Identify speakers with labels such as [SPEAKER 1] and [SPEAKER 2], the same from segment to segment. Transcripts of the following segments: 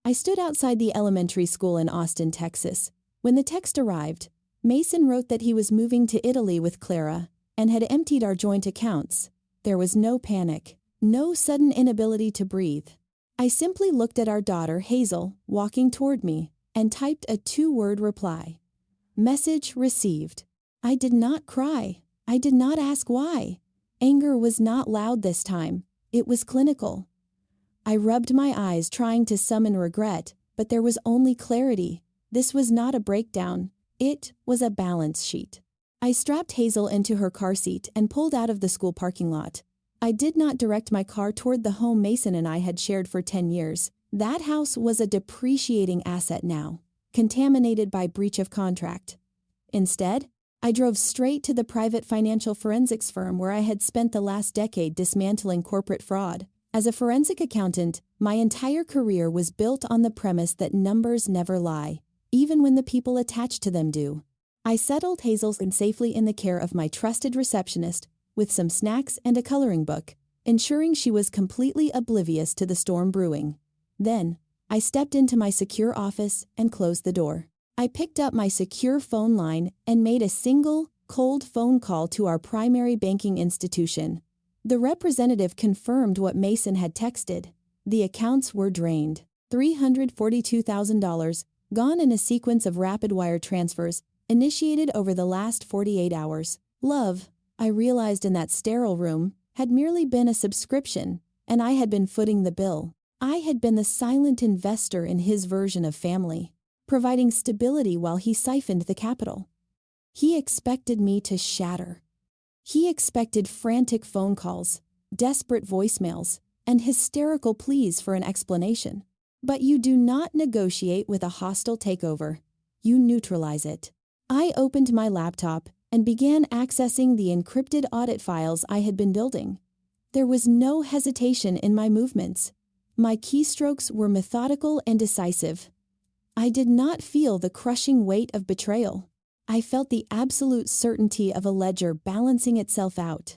[SPEAKER 1] I stood outside the elementary school in Austin, Texas. When the text arrived, Mason wrote that he was moving to Italy with Clara and had emptied our joint accounts. There was no panic, no sudden inability to breathe. I simply looked at our daughter, Hazel, walking toward me, and typed a 2-word reply. Message received. I did not cry. I did not ask why. Anger was not loud this time. It was clinical. I rubbed my eyes trying to summon regret, but there was only clarity. This was not a breakdown. It was a balance sheet. I strapped Hazel into her car seat and pulled out of the school parking lot. I did not direct my car toward the home Mason and I had shared for 10 years. That house was a depreciating asset now, contaminated by breach of contract. Instead, I drove straight to the private financial forensics firm where I had spent the last decade dismantling corporate fraud. As a forensic accountant, my entire career was built on the premise that numbers never lie, even when the people attached to them do. I settled Hazel safely in the care of my trusted receptionist, with some snacks and a coloring book, ensuring she was completely oblivious to the storm brewing. Then, I stepped into my secure office and closed the door. I picked up my secure phone line and made a single, cold phone call to our primary banking institution. The representative confirmed what Mason had texted. The accounts were drained. $342,000, gone in a sequence of rapid wire transfers, initiated over the last 48 hours. Love, I realized in that sterile room, had merely been a subscription, and I had been footing the bill. I had been the silent investor in his version of family, providing stability while he siphoned the capital. He expected me to shatter. He expected frantic phone calls, desperate voicemails, and hysterical pleas for an explanation. But you do not negotiate with a hostile takeover. You neutralize it. I opened my laptop and began accessing the encrypted audit files I had been building. There was no hesitation in my movements. My keystrokes were methodical and decisive. I did not feel the crushing weight of betrayal. I felt the absolute certainty of a ledger balancing itself out.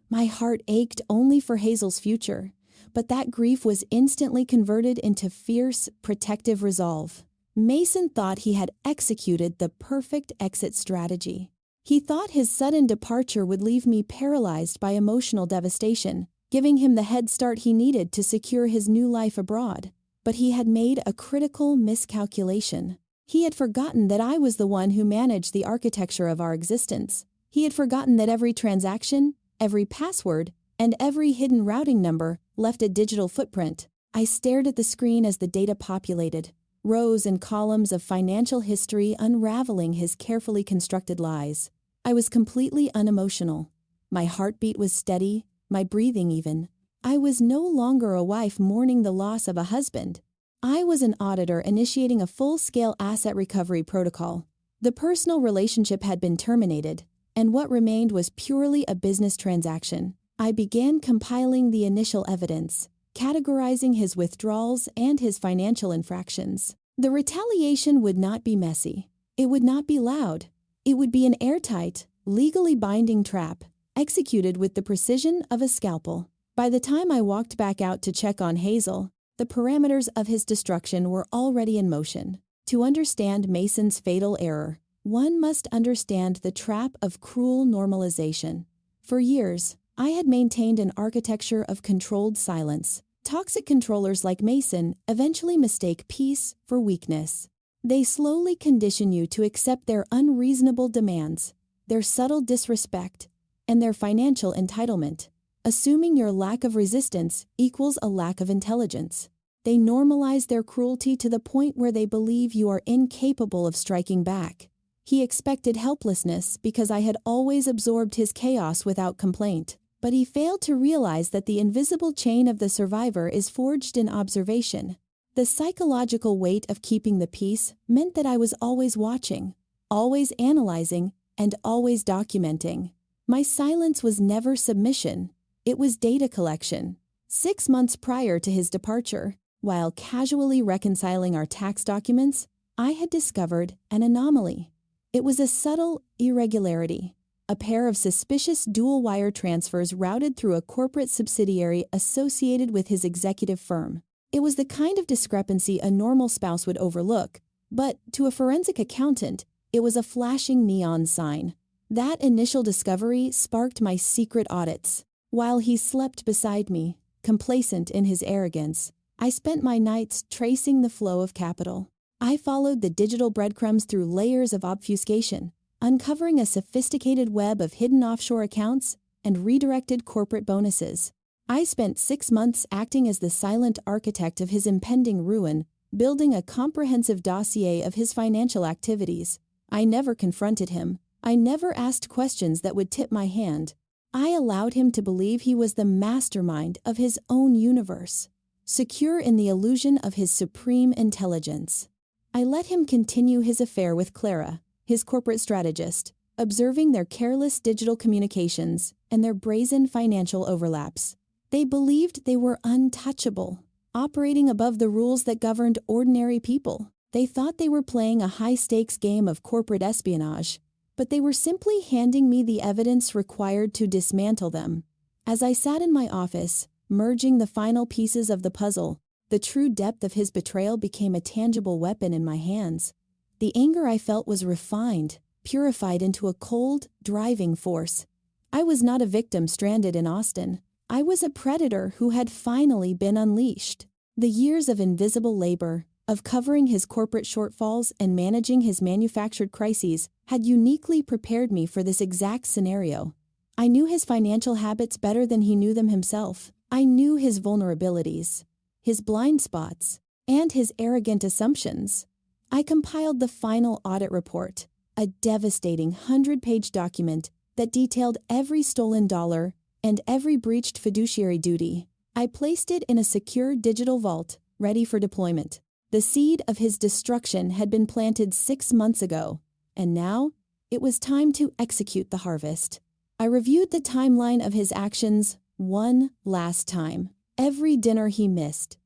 [SPEAKER 1] My heart ached only for Hazel's future, but that grief was instantly converted into fierce, protective resolve. Mason thought he had executed the perfect exit strategy. He thought his sudden departure would leave me paralyzed by emotional devastation, giving him the head start he needed to secure his new life abroad. But he had made a critical miscalculation. He had forgotten that I was the one who managed the architecture of our existence. He had forgotten that every transaction, every password, and every hidden routing number left a digital footprint. I stared at the screen as the data populated, rows and columns of financial history unraveling his carefully constructed lies. I was completely unemotional. My heartbeat was steady, my breathing even. I was no longer a wife mourning the loss of a husband. I was an auditor initiating a full-scale asset recovery protocol. The personal relationship had been terminated, and what remained was purely a business transaction. I began compiling the initial evidence, categorizing his withdrawals and his financial infractions. The retaliation would not be messy. It would not be loud. It would be an airtight, legally binding trap, executed with the precision of a scalpel. By the time I walked back out to check on Hazel, the parameters of his destruction were already in motion. To understand Mason's fatal error, one must understand the trap of cruel normalization. For years, I had maintained an architecture of controlled silence. Toxic controllers like Mason eventually mistake peace for weakness. They slowly condition you to accept their unreasonable demands, their subtle disrespect, and their financial entitlement, assuming your lack of resistance equals a lack of intelligence. They normalize their cruelty to the point where they believe you are incapable of striking back. He expected helplessness because I had always absorbed his chaos without complaint, but he failed to realize that the invisible chain of the survivor is forged in observation. The psychological weight of keeping the peace meant that I was always watching, always analyzing, and always documenting. My silence was never submission. It was data collection. 6 months prior to his departure, while casually reconciling our tax documents, I had discovered an anomaly. It was a subtle irregularity, a pair of suspicious dual-wire transfers routed through a corporate subsidiary associated with his executive firm. It was the kind of discrepancy a normal spouse would overlook, but to a forensic accountant, it was a flashing neon sign. That initial discovery sparked my secret audits. While he slept beside me, complacent in his arrogance, I spent my nights tracing the flow of capital. I followed the digital breadcrumbs through layers of obfuscation, uncovering a sophisticated web of hidden offshore accounts and redirected corporate bonuses. I spent 6 months acting as the silent architect of his impending ruin, building a comprehensive dossier of his financial activities. I never confronted him. I never asked questions that would tip my hand. I allowed him to believe he was the mastermind of his own universe, secure in the illusion of his supreme intelligence. I let him continue his affair with Clara, his corporate strategist, observing their careless digital communications and their brazen financial overlaps. They believed they were untouchable, operating above the rules that governed ordinary people. They thought they were playing a high-stakes game of corporate espionage, but they were simply handing me the evidence required to dismantle them. As I sat in my office, merging the final pieces of the puzzle, the true depth of his betrayal became a tangible weapon in my hands. The anger I felt was refined, purified into a cold, driving force. I was not a victim stranded in Austin. I was a predator who had finally been unleashed. The years of invisible labor, of covering his corporate shortfalls and managing his manufactured crises, had uniquely prepared me for this exact scenario. I knew his financial habits better than he knew them himself. I knew his vulnerabilities, his blind spots, and his arrogant assumptions. I compiled the final audit report, a devastating 100-page document that detailed every stolen dollar and every breached fiduciary duty. I placed it in a secure digital vault, ready for deployment. The seed of his destruction had been planted 6 months ago, and now it was time to execute the harvest. I reviewed the timeline of his actions one last time. Every dinner he missed,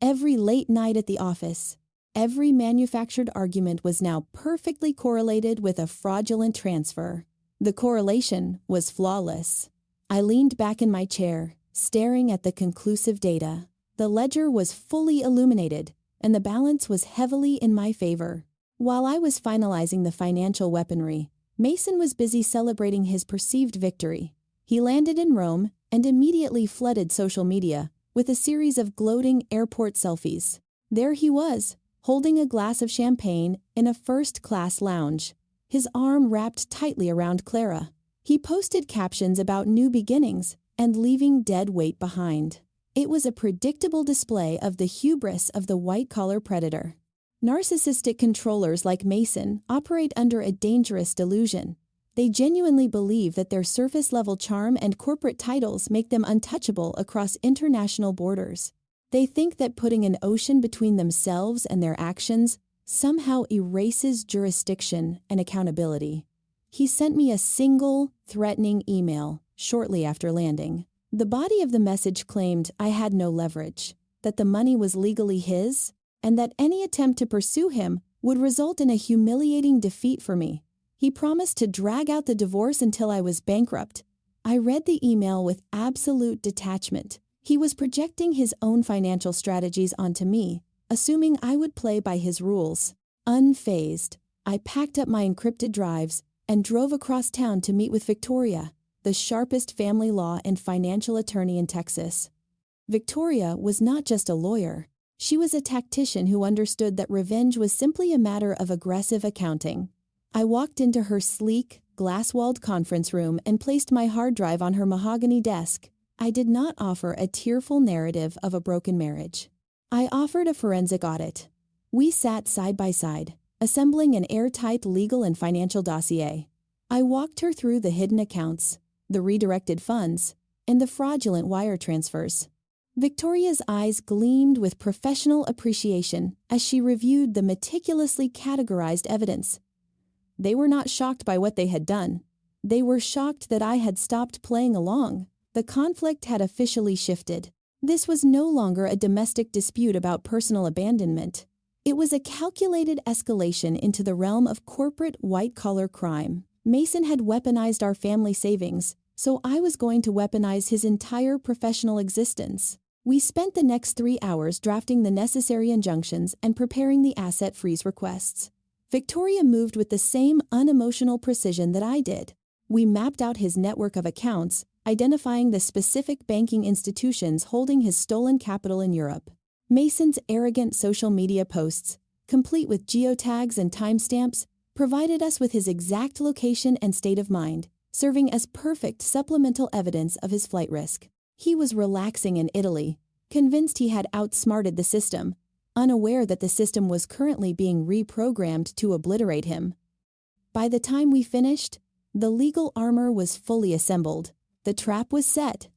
[SPEAKER 1] every late night at the office, every manufactured argument was now perfectly correlated with a fraudulent transfer. The correlation was flawless. I leaned back in my chair, staring at the conclusive data. The ledger was fully illuminated, and the balance was heavily in my favor. While I was finalizing the financial weaponry, Mason was busy celebrating his perceived victory. He landed in Rome and immediately flooded social media with a series of gloating airport selfies. There he was, holding a glass of champagne in a first-class lounge, his arm wrapped tightly around Clara. He posted captions about new beginnings and leaving dead weight behind. It was a predictable display of the hubris of the white-collar predator. Narcissistic controllers like Mason operate under a dangerous delusion. They genuinely believe that their surface-level charm and corporate titles make them untouchable across international borders. They think that putting an ocean between themselves and their actions somehow erases jurisdiction and accountability. He sent me a single, threatening email shortly after landing. The body of the message claimed I had no leverage, that the money was legally his, and that any attempt to pursue him would result in a humiliating defeat for me. He promised to drag out the divorce until I was bankrupt. I read the email with absolute detachment. He was projecting his own financial strategies onto me, assuming I would play by his rules. Unfazed, I packed up my encrypted drives and drove across town to meet with Victoria, the sharpest family law and financial attorney in Texas. Victoria was not just a lawyer. She was a tactician who understood that revenge was simply a matter of aggressive accounting. I walked into her sleek, glass-walled conference room and placed my hard drive on her mahogany desk. I did not offer a tearful narrative of a broken marriage. I offered a forensic audit. We sat side by side, assembling an airtight legal and financial dossier. I walked her through the hidden accounts, the redirected funds, and the fraudulent wire transfers. Victoria's eyes gleamed with professional appreciation as she reviewed the meticulously categorized evidence. They were not shocked by what they had done. They were shocked that I had stopped playing along. The conflict had officially shifted. This was no longer a domestic dispute about personal abandonment. It was a calculated escalation into the realm of corporate white-collar crime. Mason had weaponized our family savings, so I was going to weaponize his entire professional existence. We spent the next 3 hours drafting the necessary injunctions and preparing the asset freeze requests. Victoria moved with the same unemotional precision that I did. We mapped out his network of accounts, identifying the specific banking institutions holding his stolen capital in Europe. Mason's arrogant social media posts, complete with geotags and timestamps, provided us with his exact location and state of mind, serving as perfect supplemental evidence of his flight risk. He was relaxing in Italy, convinced he had outsmarted the system, unaware that the system was currently being reprogrammed to obliterate him. By the time we finished, the legal armor was fully assembled, the trap was set,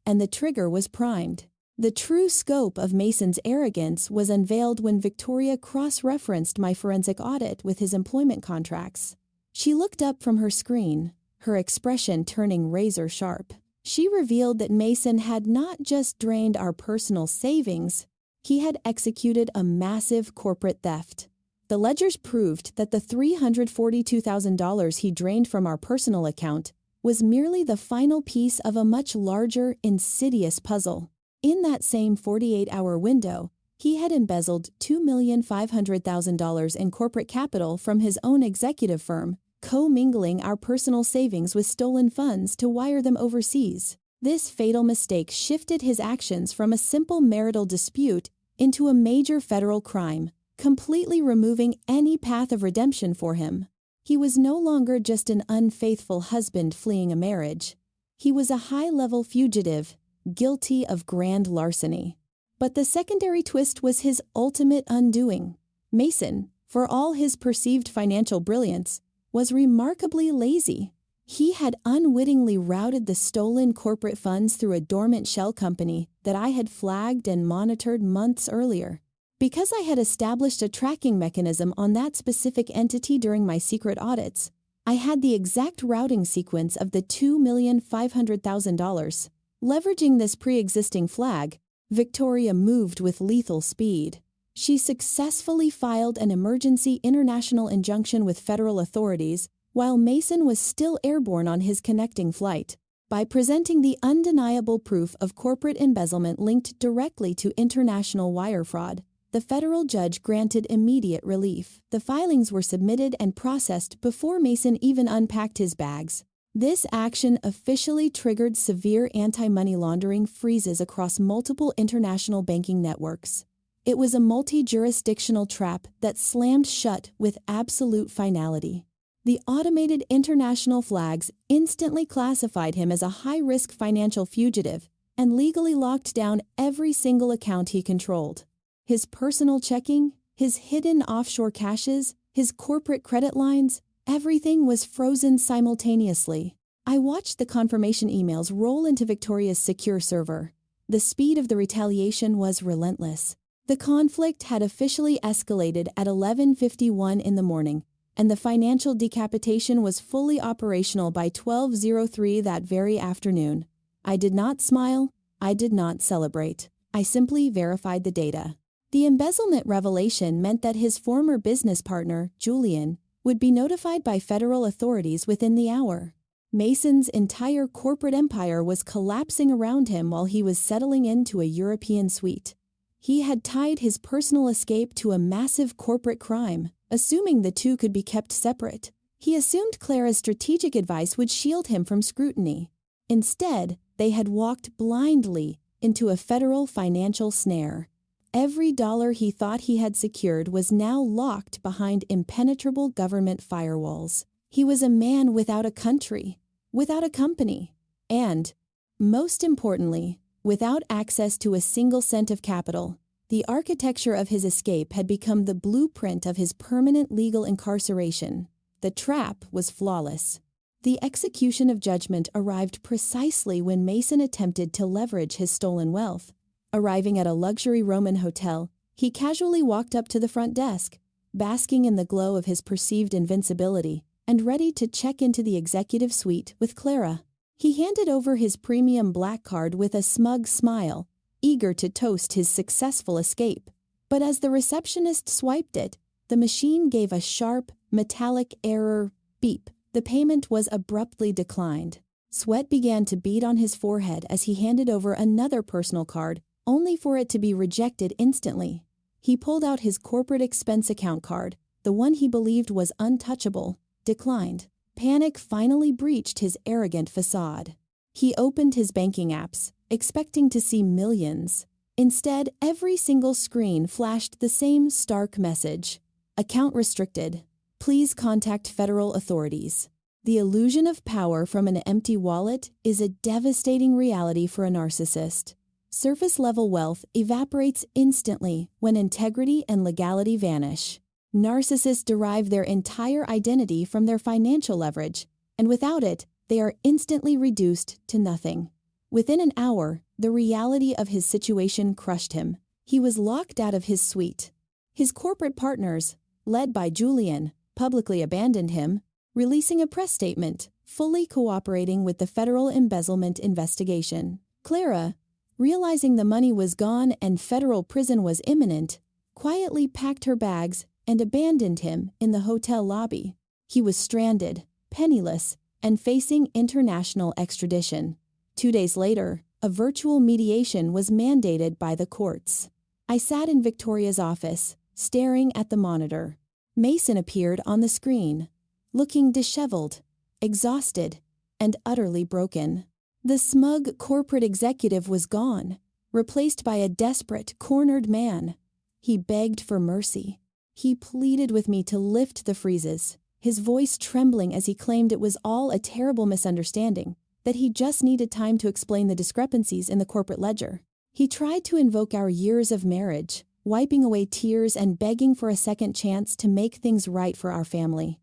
[SPEAKER 1] and the trigger was primed. The true scope of Mason's arrogance was unveiled when Victoria cross-referenced my forensic audit with his employment contracts. She looked up from her screen, her expression turning razor-sharp. She revealed that Mason had not just drained our personal savings, he had executed a massive corporate theft. The ledgers proved that the $342,000 he drained from our personal account was merely the final piece of a much larger, insidious puzzle. In that same 48-hour window, he had embezzled $2,500,000 in corporate capital from his own executive firm, co-mingling our personal savings with stolen funds to wire them overseas. This fatal mistake shifted his actions from a simple marital dispute into a major federal crime, completely removing any path of redemption for him. He was no longer just an unfaithful husband fleeing a marriage. He was a high-level fugitive, guilty of grand larceny. But the secondary twist was his ultimate undoing. Mason, for all his perceived financial brilliance, was remarkably lazy. He had unwittingly routed the stolen corporate funds through a dormant shell company that I had flagged and monitored months earlier. Because I had established a tracking mechanism on that specific entity during my secret audits, I had the exact routing sequence of the $2,500,000. Leveraging this pre-existing flag, Victoria moved with lethal speed. She successfully filed an emergency international injunction with federal authorities while Mason was still airborne on his connecting flight. By presenting the undeniable proof of corporate embezzlement linked directly to international wire fraud, the federal judge granted immediate relief. The filings were submitted and processed before Mason even unpacked his bags. This action officially triggered severe anti-money laundering freezes across multiple international banking networks. It was a multi-jurisdictional trap that slammed shut with absolute finality. The automated international flags instantly classified him as a high-risk financial fugitive and legally locked down every single account he controlled. His personal checking, his hidden offshore caches, his corporate credit lines, everything was frozen simultaneously. I watched the confirmation emails roll into Victoria's secure server. The speed of the retaliation was relentless. The conflict had officially escalated at 11:51 in the morning, and the financial decapitation was fully operational by 12:03 that very afternoon. I did not smile, I did not celebrate. I simply verified the data. The embezzlement revelation meant that his former business partner, Julian, would be notified by federal authorities within the hour. Mason's entire corporate empire was collapsing around him while he was settling into a European suite. He had tied his personal escape to a massive corporate crime, assuming the two could be kept separate. He assumed Clara's strategic advice would shield him from scrutiny. Instead, they had walked blindly into a federal financial snare. Every dollar he thought he had secured was now locked behind impenetrable government firewalls. He was a man without a country, without a company, and, most importantly, without access to a single cent of capital. The architecture of his escape had become the blueprint of his permanent legal incarceration. The trap was flawless. The execution of judgment arrived precisely when Mason attempted to leverage his stolen wealth. Arriving at a luxury Roman hotel, he casually walked up to the front desk, basking in the glow of his perceived invincibility, and ready to check into the executive suite with Clara. He handed over his premium black card with a smug smile, eager to toast his successful escape. But as the receptionist swiped it, the machine gave a sharp, metallic error beep. The payment was abruptly declined. Sweat began to bead on his forehead as he handed over another personal card, only for it to be rejected instantly. He pulled out his corporate expense account card, the one he believed was untouchable, declined. Panic finally breached his arrogant facade. He opened his banking apps, expecting to see millions. Instead, every single screen flashed the same stark message: account restricted. Please contact federal authorities. The illusion of power from an empty wallet is a devastating reality for a narcissist. Surface-level wealth evaporates instantly when integrity and legality vanish. Narcissists derive their entire identity from their financial leverage, and without it, they are instantly reduced to nothing. Within an hour, the reality of his situation crushed him. He was locked out of his suite. His corporate partners, led by Julian, publicly abandoned him, releasing a press statement, fully cooperating with the federal embezzlement investigation. Clara, realizing the money was gone and federal prison was imminent, quietly packed her bags and abandoned him in the hotel lobby. He was stranded, penniless, and facing international extradition. 2 days later, a virtual mediation was mandated by the courts. I sat in Victoria's office, staring at the monitor. Mason appeared on the screen, looking disheveled, exhausted, and utterly broken. The smug corporate executive was gone, replaced by a desperate, cornered man. He begged for mercy. He pleaded with me to lift the freezes, his voice trembling as he claimed it was all a terrible misunderstanding, that he just needed time to explain the discrepancies in the corporate ledger. He tried to invoke our years of marriage, wiping away tears and begging for a second chance to make things right for our family.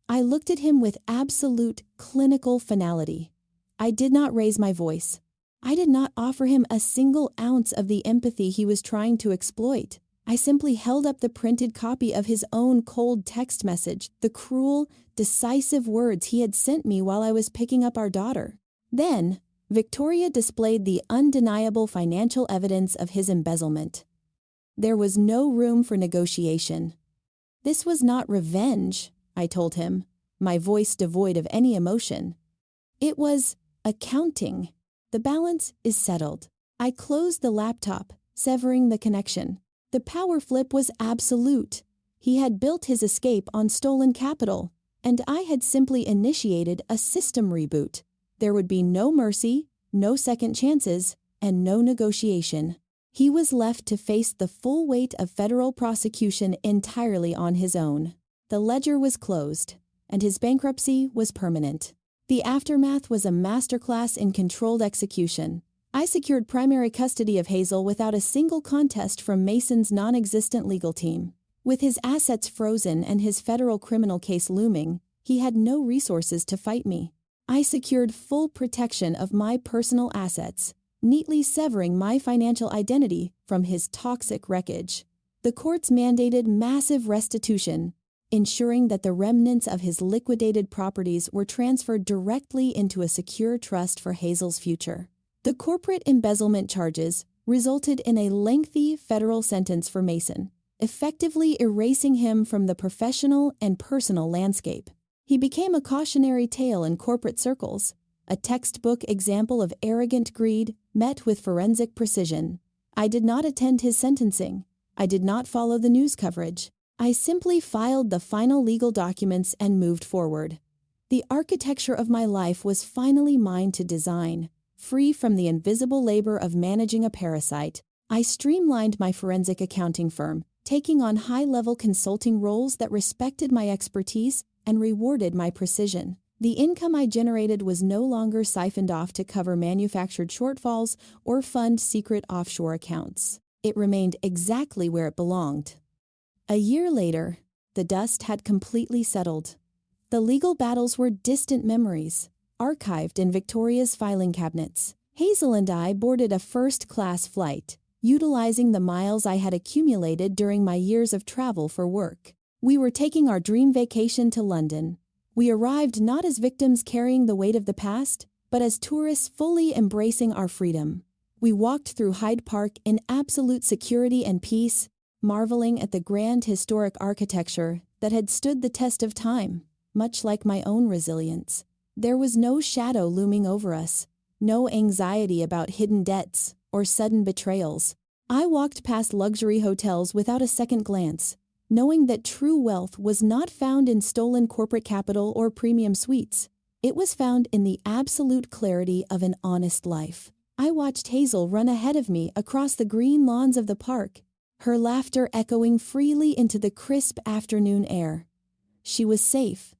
[SPEAKER 1] I looked at him with absolute clinical finality. I did not raise my voice. I did not offer him a single ounce of the empathy he was trying to exploit. I simply held up the printed copy of his own cold text message, the cruel, decisive words he had sent me while I was picking up our daughter. Then, Victoria displayed the undeniable financial evidence of his embezzlement. There was no room for negotiation. This was not revenge, I told him, my voice devoid of any emotion. It was accounting. The balance is settled. I closed the laptop, severing the connection. The power flip was absolute. He had built his escape on stolen capital, and I had simply initiated a system reboot. There would be no mercy, no second chances, and no negotiation. He was left to face the full weight of federal prosecution entirely on his own. The ledger was closed, and his bankruptcy was permanent. The aftermath was a masterclass in controlled execution. I secured primary custody of Hazel without a single contest from Mason's non-existent legal team. With his assets frozen and his federal criminal case looming, he had no resources to fight me. I secured full protection of my personal assets, neatly severing my financial identity from his toxic wreckage. The courts mandated massive restitution, ensuring that the remnants of his liquidated properties were transferred directly into a secure trust for Hazel's future. The corporate embezzlement charges resulted in a lengthy federal sentence for Mason, effectively erasing him from the professional and personal landscape. He became a cautionary tale in corporate circles, a textbook example of arrogant greed met with forensic precision. I did not attend his sentencing. I did not follow the news coverage. I simply filed the final legal documents and moved forward. The architecture of my life was finally mine to design. Free from the invisible labor of managing a parasite, I streamlined my forensic accounting firm, taking on high-level consulting roles that respected my expertise and rewarded my precision. The income I generated was no longer siphoned off to cover manufactured shortfalls or fund secret offshore accounts. It remained exactly where it belonged. A year later, the dust had completely settled. The legal battles were distant memories, archived in Victoria's filing cabinets. Hazel and I boarded a first-class flight, utilizing the miles I had accumulated during my years of travel for work. We were taking our dream vacation to London. We arrived not as victims carrying the weight of the past, but as tourists fully embracing our freedom. We walked through Hyde Park in absolute security and peace, marveling at the grand historic architecture that had stood the test of time, much like my own resilience. There was no shadow looming over us, no anxiety about hidden debts or sudden betrayals. I walked past luxury hotels without a second glance, knowing that true wealth was not found in stolen corporate capital or premium suites. It was found in the absolute clarity of an honest life. I watched Hazel run ahead of me across the green lawns of the park, her laughter echoing freely into the crisp afternoon air. She was safe,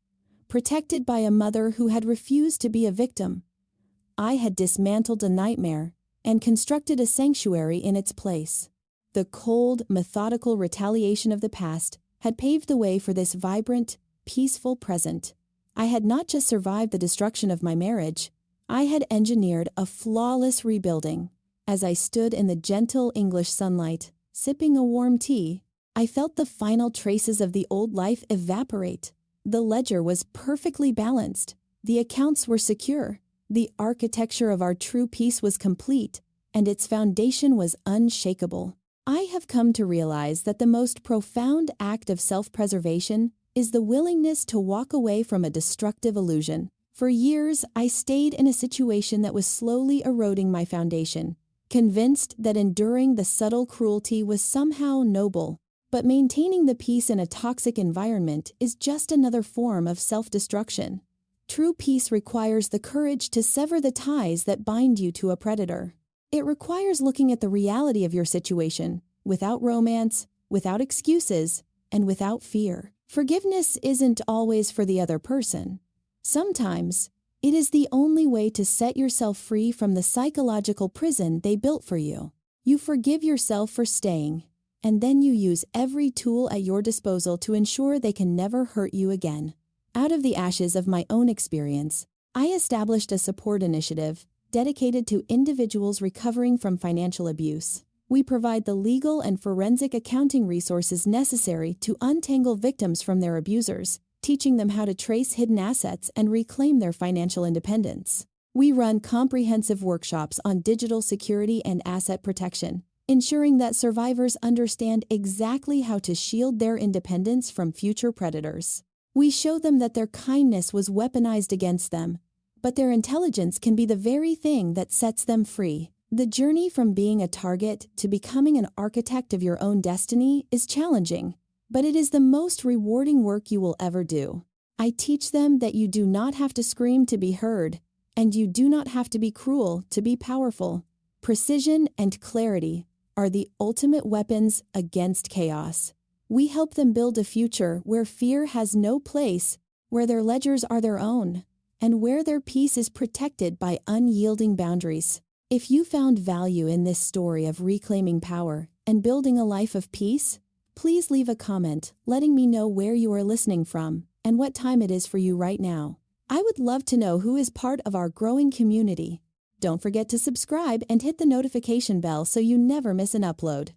[SPEAKER 1] protected by a mother who had refused to be a victim. I had dismantled a nightmare and constructed a sanctuary in its place. The cold, methodical retaliation of the past had paved the way for this vibrant, peaceful present. I had not just survived the destruction of my marriage, I had engineered a flawless rebuilding. As I stood in the gentle English sunlight, sipping a warm tea, I felt the final traces of the old life evaporate. The ledger was perfectly balanced, the accounts were secure, the architecture of our true peace was complete, and its foundation was unshakable. I have come to realize that the most profound act of self-preservation is the willingness to walk away from a destructive illusion. For years, I stayed in a situation that was slowly eroding my foundation, convinced that enduring the subtle cruelty was somehow noble. But maintaining the peace in a toxic environment is just another form of self-destruction. True peace requires the courage to sever the ties that bind you to a predator. It requires looking at the reality of your situation, without romance, without excuses, and without fear. Forgiveness isn't always for the other person. Sometimes, it is the only way to set yourself free from the psychological prison they built for you. You forgive yourself for staying, and then you use every tool at your disposal to ensure they can never hurt you again. Out of the ashes of my own experience, I established a support initiative dedicated to individuals recovering from financial abuse. We provide the legal and forensic accounting resources necessary to untangle victims from their abusers, teaching them how to trace hidden assets and reclaim their financial independence. We run comprehensive workshops on digital security and asset protection, ensuring that survivors understand exactly how to shield their independence from future predators. We show them that their kindness was weaponized against them, but their intelligence can be the very thing that sets them free. The journey from being a target to becoming an architect of your own destiny is challenging, but it is the most rewarding work you will ever do. I teach them that you do not have to scream to be heard, and you do not have to be cruel to be powerful. Precision and clarity are the ultimate weapons against chaos. We help them build a future where fear has no place, where their ledgers are their own, and where their peace is protected by unyielding boundaries. If you found value in this story of reclaiming power and building a life of peace, please leave a comment letting me know where you are listening from and what time it is for you right now. I would love to know who is part of our growing community. Don't forget to subscribe and hit the notification bell so you never miss an upload.